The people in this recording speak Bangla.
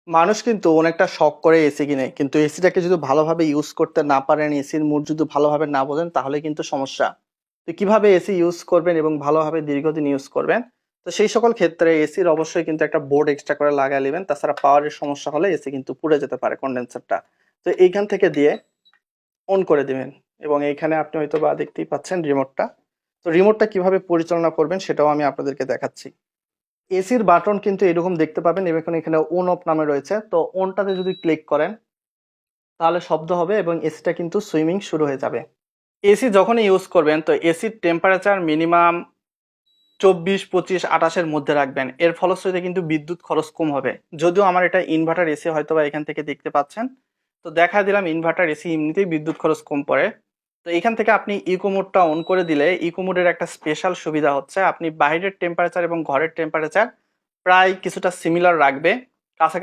মানুষ কিন্তু অনেকটা শখ করে এসি কিনে, কিন্তু এসিটাকে যদি ভালোভাবে ইউজ করতে না পারেন, এসির মুড যদি ভালোভাবে না বোঝেন, তাহলে কিন্তু সমস্যা। তো কিভাবে এসি ইউজ করবেন এবং ভালোভাবে দীর্ঘদিন ইউজ করবেন, তো সেই সকল ক্ষেত্রে এসির অবশ্যই কিন্তু একটা বোর্ড এক্সট্রা করে লাগাই নেবেন। তাছাড়া পাওয়ারের সমস্যা হলে এসি কিন্তু পুড়ে যেতে পারে কন্ডেন্সারটা। তো এইখান থেকে দিয়ে অন করে দিবেন, এবং এইখানে আপনি হয়তো বা দেখতেই পাচ্ছেন রিমোটটা। তো রিমোটটা কিভাবে পরিচালনা করবেন সেটাও আমি আপনাদেরকে দেখাচ্ছি। এসির বাটন কিন্তু এরকম দেখতে পাবেন, এবং এখানে অন অফ নামে রয়েছে। তো অনটাতে যদি ক্লিক করেন তাহলে শব্দ হবে এবং এসিটা কিন্তু সুইমিং শুরু হয়ে যাবে। এসি যখনই ইউজ করবেন, তো এসির টেম্পারেচার মিনিমাম 24, 25, 28-এর মধ্যে রাখবেন। এর ফলশ্রুতিতে কিন্তু বিদ্যুৎ খরচ কম হবে। যদিও আমার এটা ইনভার্টার এসি, হয়তো বা এখান থেকে দেখতে পাচ্ছেন। তো দেখা দিলাম ইনভার্টার এসি এমনিতেই বিদ্যুৎ খরচ কম পড়ে। তো এখান থেকে আপনি ইকো মোডটা অন করে দিলে, ইকো মোডের একটা স্পেশাল সুবিধা হচ্ছে আপনি বাইরের টেম্পারেচার এবং ঘরের টেম্পারেচার প্রায় কিছুটা সিমিলার রাখবে।